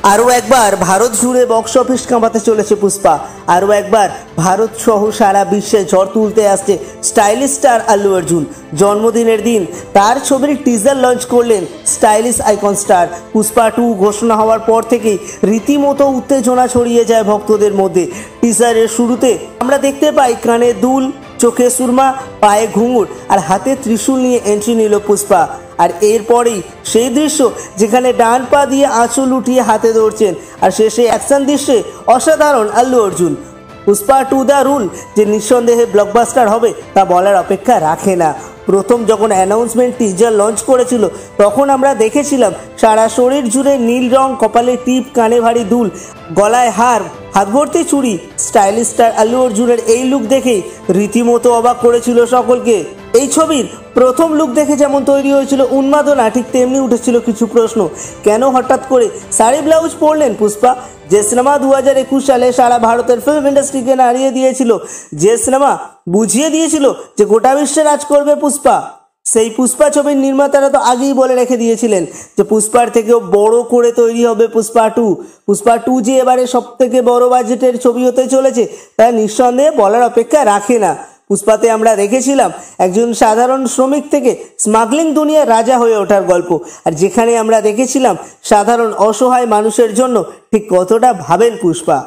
আরও একবার ভারত জুড়ে বক্স অফিস কামাতে চলেছে পুষ্পা। আরও একবার ভারত সহ সারা বিশ্বে ঝড় তুলতে আসছে স্টাইলিশ স্টার আল্লু অর্জুন। জন্মদিনের দিন তার ছবির টিজার লঞ্চ করলেন স্টাইলিশ আইকন স্টার। পুষ্পা 2 ঘোষণা হওয়ার পর থেকেই রীতিমতো উত্তেজনা ছড়িয়ে যায় ভক্তদের মধ্যে। টিজারের শুরুতে আমরা দেখতে পাই কানে দুল, চোখে সুরমা, পায়ে ঘুঙুর আর হাতে ত্রিশূল নিয়ে এন্ট্রি নিল পুষ্পা। আর এরপরেই সেই দৃশ্য যেখানে ডান পা দিয়ে আঁচল উঠিয়ে হাতে ধরছেন, আর শেষে অ্যাকশন দৃশ্যে অসাধারণ আল্লু অর্জুন। পুষ্পা 2 দ্য রুল যে নিঃসন্দেহে ব্লকবাস্টার হবে তা বলার অপেক্ষা রাখে না। প্রথম যখন অ্যানাউন্সমেন্ট টিজার লঞ্চ করেছিল তখন আমরা দেখেছিলাম সারা শরীর জুড়ে নীল রং, কপালে টিপ, কানে ভারী দুল, গলায় হার, হাত ভর্তি চুড়ি। স্টাইলিশ স্টার আল্লু অর্জুনের এই লুক দেখেই রীতিমতো অবাক করেছিল সকলকে। এই ছবির প্রথম লুক দেখে যেমন তৈরি হয়েছিল উন্মাদনা, ঠিক তেমনি উঠেছিল কিছু প্রশ্ন। কেন হঠাৎ করে শাড়ি ব্লাউজ পরলেন পুষ্পা? যে সিনেমা 2021 সালে সারা ভারতের ফিল্ম ইন্ডাস্ট্রিকে নাড়িয়ে দিয়েছিল, যে সিনেমা বুঝিয়ে দিয়েছিল যে গোটা বিশ্বে রাজ করবে পুষ্পা, সেই পুষ্পা ছবির নির্মাতারা তো আগেই বলে রেখে দিয়েছিলেন যে পুষ্পার থেকেও বড় করে তৈরি হবে পুষ্পা 2। পুষ্পা 2 যে এবারে সব থেকে বড় বাজেটের ছবি হতে চলেছে তা নিঃসন্দেহে বলার অপেক্ষা রাখে না। পুষ্পাতে আমরা দেখেছিলাম একজন সাধারণ শ্রমিক থেকে স্মাগলিং দুনিয়ার রাজা হয়ে ওঠার গল্প, আর যেখানে আমরা দেখেছিলাম সাধারণ অসহায় মানুষের জন্য ঠিক কতটা ভাবেন পুষ্পা।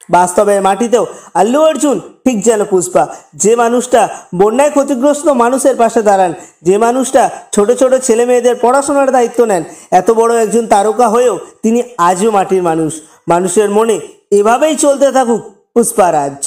বাস্তবের মাটিতেও আল্লু অর্জুন ঠিক যেন পুষ্পা, যে মানুষটা বন্যায় ক্ষতিগ্রস্ত মানুষের পাশে দাঁড়ান, যে মানুষটা ছোট ছোট ছেলে মেয়েদের পড়াশোনার দায়িত্ব নেন। এত বড় একজন তারকা হয়েও তিনি আজও মাটির মানুষ। মানুষের মনে এভাবেই চলতে থাকুক পুষ্পা রাজ।